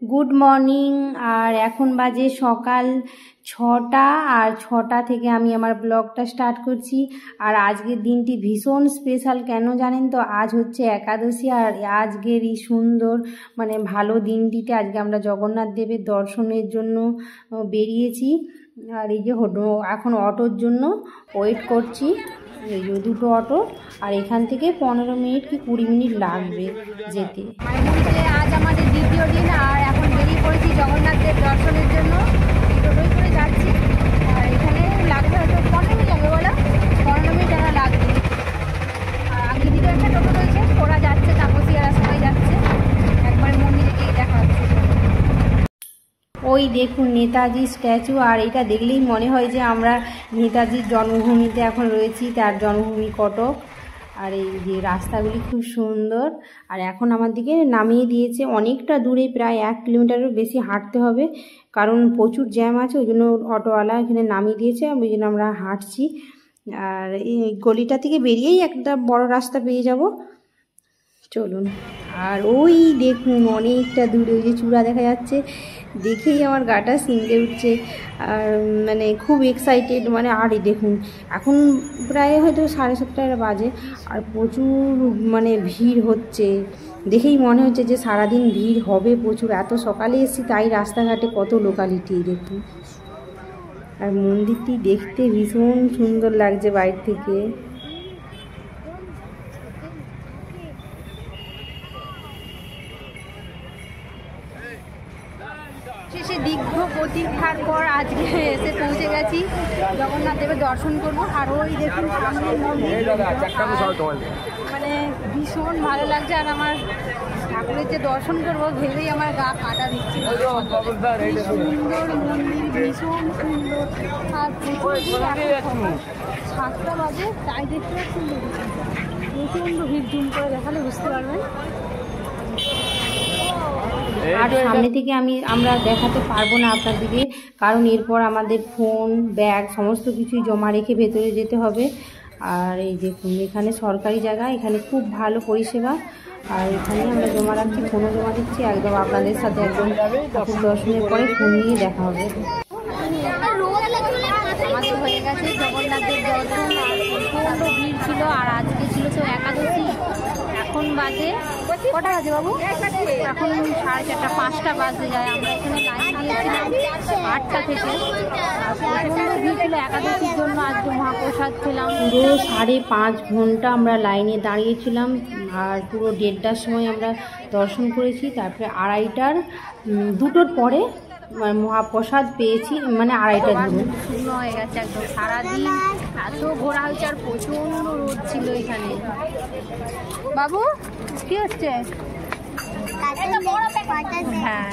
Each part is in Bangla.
Good morning. আর এখন বাজে সকাল 6টা, আর 6টা থেকে আমি আমার ব্লগটা স্টার্ট করছি। আর আজকের দিনটি ভীষণ স্পেশাল, কেন জানেন তো? আজ হচ্ছে একাদশী, আর আজকের এই সুন্দর ভালো দিনটিতে আজকে আমরা জগন্নাথ দেবের দর্শনের জন্য বেরিয়েছি। আর এই যে এখন অটোর জন্য ওয়েট করছি, এই যে দুটো অটো, আর এখান থেকে 15 মিনিট কি 20 মিনিট লাগবে যেতে। আজ আমাদের দ্বিতীয় দিন, আর এখন বেরিয়ে পড়েছি জগন্নাথের দর্শনের জন্য। টোটোই করে যাচ্ছি, আর এখানে লাগবে হয়তো 15 মিনিট লাগবে, বলো 15 মিনিট যেন লাগবে। আর আগের দিকে একটা টোটো রয়েছে, ওরা যাচ্ছে তাপসিয়ারা সবাই যাচ্ছে, একবার মন্দিরে গিয়ে দেখা হচ্ছে। ওই দেখুন নেতাজি স্ট্যাচু, আর এটা দেখলেই মনে হয় যে আমরা নেতাজির জন্মভূমিতে এখন রয়েছি, তার জন্মভূমি কটক। আর এই যে রাস্তাগুলি খুব সুন্দর, আর এখন আমার দিকে নামিয়ে দিয়েছে অনেকটা দূরে, প্রায় 1 কিলোমিটারের বেশি হাঁটতে হবে, কারণ প্রচুর জ্যাম আছে, ওই জন্য অটোওয়ালা এখানে নামিয়ে দিয়েছে, ওই জন্য আমরা হাঁটছি। আর এই গলিটা থেকে বেরিয়েই একটা বড় রাস্তা পেয়ে যাব, চলুন। আর ওই দেখুন অনেকটা দূরে ওই যে চূড়া দেখা যাচ্ছে, দেখেই আমার গাটা শিংড়ে উঠছে। আর খুব এক্সাইটেড, আর দেখুন এখন প্রায় হয়তো 7:30 বাজে, আর প্রচুর ভিড় হচ্ছে, দেখেই মনে হচ্ছে যে সারাদিন ভিড় হবে প্রচুর। এত সকালে এসেছি, তাই রাস্তাঘাটে কত লোকালিটি দেখুন। আর মন্দিরটি দেখতে ভীষণ সুন্দর লাগছে বাইরে থেকে। শেষে দীর্ঘ প্রতীক্ষার পর আজকে এসে পৌঁছে গেছি, জগন্নাথ দেবের দর্শন করবো। আর ওই দেখুন সামনে মন্দির, ভীষণ ভালো লাগছে। আর আমার ঠাকুরের যে দর্শন করবো ভেবেই আমার গা কাটা দিচ্ছে। সুন্দর মন্দির, ভীষণ সুন্দর। আর 7টা বাজে, তাই দেখতে পাচ্ছি প্রচণ্ড ভিড়, জুম করে দেখালে বুঝতে পারবেন। আর সামনে থেকে আমরা দেখাতে পারবো না আপনাদেরকে, কারণ এরপর আমাদের ফোন, ব্যাগ সমস্ত কিছুই জমা রেখে ভেতরে যেতে হবে। আর এই দেখুন এখানে সরকারি জায়গা, এখানে খুব ভালো পরিষেবা। আর এখানে আমরা জমা রাখছি, ফোনও জমা দিচ্ছি, একদম আপনাদের সাথে একদম ঠাকুর দর্শনের পরে ফোন নিয়ে দেখা হবে। আমাদের হয়ে গেছে জগন্নাথের দর্শন, আর প্রচণ্ড ভিড় ছিল, আর আজকে ছিল তো একাদশী। এখন বাজে কটা বাজে বাবু? এখন 4:30, 5টা বাজতে যায়। আমরা এখানে লাইন দিয়েছিলাম 8টা থেকে, প্রচণ্ড ভিড় ছিল একাদশীর জন্য। আজকে মহাপ্রসাদ খেলাম, পুরো 5.5 ঘন্টা আমরা লাইনে দাঁড়িয়েছিলাম, আর পুরো 1:30টার সময় আমরা দর্শন করেছি। তারপরে 2টোর পরে মহাপ্রসাদ পেয়েছি, 2:30টা শূন্য হয়ে গেছে একদম। সারাদিন এত ঘোরা হয়েছে, আর প্রচণ্ড রোদ ছিল এখানে। বাবু কি হচ্ছে? হ্যাঁ,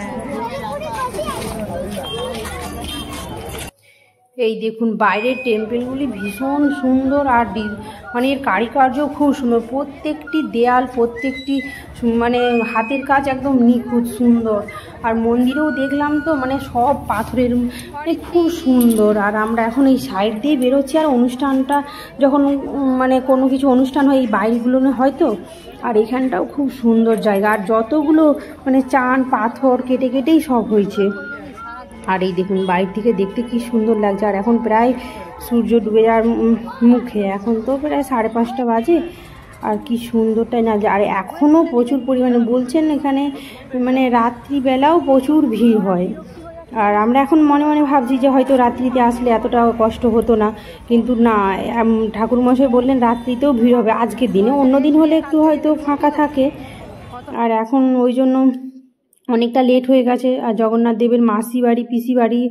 এই দেখুন বাইরের টেম্পেলগুলি ভীষণ সুন্দর, আর এর কারুকার্য খুব সুন্দর। প্রত্যেকটি দেয়াল, প্রত্যেকটি হাতের কাজ একদম নিখুঁত সুন্দর। আর মন্দিরেও দেখলাম তো সব পাথরের, খুব সুন্দর। আর আমরা এখন এই সাইড দিয়ে বেরোচ্ছি, আর অনুষ্ঠানটা যখন কোনো কিছু অনুষ্ঠান হয় এই বাইরেগুলো হয়তো। আর এখানটাও খুব সুন্দর জায়গা, আর যতগুলো চান পাথর কেটে কেটেই সব হয়েছে। আর এই দেখুন বাইরে থেকে দেখতে কি সুন্দর লাগছে। আর এখন প্রায় সূর্য ডুবে যাওয়ার মুখে, এখন তো প্রায় 5:30 বাজে, আর কি সুন্দরটাই না। আর এখনও প্রচুর পরিমাণে বলছেন এখানে রাত্রিবেলাও প্রচুর ভিড় হয়। আর আমরা এখন মনে মনে ভাবছি যে হয়তো রাত্রিতে আসলে এতটা কষ্ট হতো না, কিন্তু না, ঠাকুরমশাই বললেন রাত্রিতেও ভিড় হবে আজকের দিনে, অন্য দিন হলে একটু হয়তো ফাঁকা থাকে। আর এখন ওই জন্য অনেকটা লেট হয়ে গেছে। আর জগন্নাথ দেবের মাসি বাড়ি, পিসি বাড়ি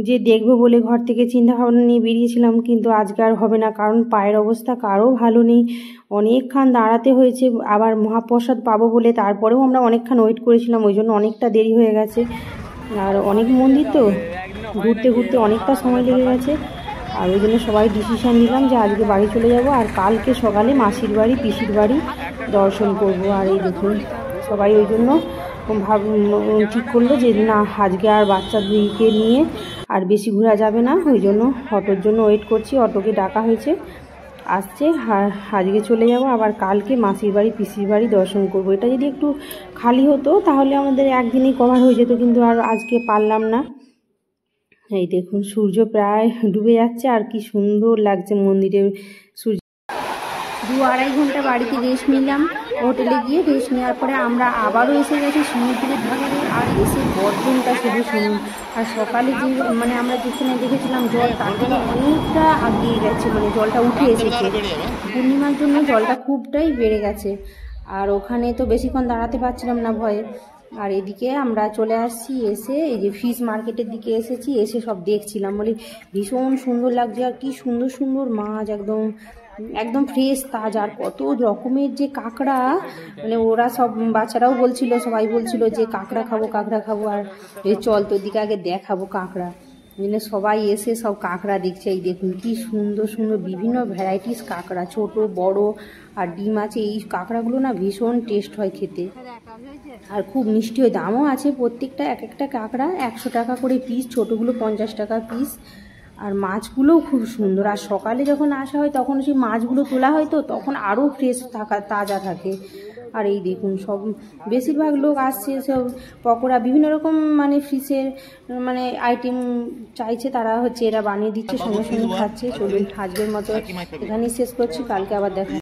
যে দেখবো বলে ঘর থেকে চিন্তা ভাবনা নিয়ে বেরিয়েছিলাম, কিন্তু আজকে আর হবে না, কারণ পায়ের অবস্থা কারও ভালো নেই, অনেকক্ষণ দাঁড়াতে হয়েছে। আবার মহাপ্রসাদ পাবো বলে তারপরেও আমরা অনেকক্ষণ ওয়েট করেছিলাম, ওই জন্য অনেকটা দেরি হয়ে গেছে। আর অনেক মন্দির তো, ঘুরতে ঘুরতে অনেকটা সময় লেগে গেছে। আর ওই জন্য সবাই ডিসিশান নিলাম যে আজকে বাড়ি চলে যাব, আর কালকে সকালে মাসির বাড়ি, পিসির বাড়ি দর্শন করব। আর এই দেখুন সবাই ওই জন্য ঠিক করলো যে না, আজকে আর বাচ্চাদেরকে নিয়ে আর বেশি ঘোরা যাবে না, ওই জন্য অটোর জন্য ওয়েট করছি। অটোকে ডাকা হয়েছে, আসছে, আর আজকে চলে যাব আবার কালকে মাসির বাড়ি পিসির বাড়ি দর্শন করব। এটা যদি একটু খালি হতো তাহলে আমাদের একদিনেই কভার হয়ে যেত, কিন্তু আর আজকে পারলাম না। এই দেখুন সূর্য প্রায় ডুবে যাচ্ছে, আর কি সুন্দর লাগছে মন্দিরের সূর্য। 2-2.5 ঘন্টা বাড়িতে রেস্ট নিলাম, হোটেলে গিয়ে রেস্ট নেওয়ার পরে আমরা আবারও এসে গেছি সমুদ্রের ধারে। আর এসে বর্ধনটা শুধু শুনুন, আর সকালে যে মানে আমরা যেখানে দেখেছিলাম জল তার থেকে অনেকটা আগিয়ে গেছে, মানে জলটা উঠে এসেছে। পূর্ণিমার জন্য জলটা খুবটাই বেড়ে গেছে, আর ওখানে তো বেশিক্ষণ দাঁড়াতে পারছিলাম না ভয়ে। আর এদিকে আমরা চলে আসছি, এসে এই যে ফিশ মার্কেটের দিকে এসেছি, এসে সব দেখছিলাম, বলি ভীষণ সুন্দর লাগছে। আর কি সুন্দর সুন্দর মাছ, একদম একদম ফ্রেশ তাজা। আর কত রকমের যে কাঁকড়া, মানে ওরা সব বাচ্চারাও বলছিল, সবাই বলছিল যে কাঁকড়া খাবো কাঁকড়া খাবো। আর চল তোর দিকে আগে দেখাবো কাঁকড়া, মানে সবাই এসে সব কাঁকড়া দেখছে। এই দেখুন কি সুন্দর সুন্দর বিভিন্ন ভ্যারাইটিস কাঁকড়া, ছোট বড়, আর ডিম আছে। এই কাঁকড়াগুলো না ভীষণ টেস্ট হয় খেতে, আর খুব মিষ্টি হয়। দামও আছে প্রত্যেকটা, এক একটা কাঁকড়া 100 টাকা করে পিস, ছোটোগুলো 50 টাকা পিস। আর মাছগুলোও খুব সুন্দর। আর সকালে যখন আসা হয় তখন সেই মাছগুলো তোলা হয়, তো তখন আরও ফ্রেশ তাজা থাকে। আর এই দেখুন সব বেশিরভাগ লোক আসছে, সব পকোড়া বিভিন্ন রকম মানে ফিশের মানে আইটেম চাইছে, তারা হচ্ছে এরা বানিয়ে দিচ্ছে, সঙ্গে সঙ্গে খাচ্ছে। চলুন আজকের মতো এখানেই শেষ করছি, কালকে আবার দেখা।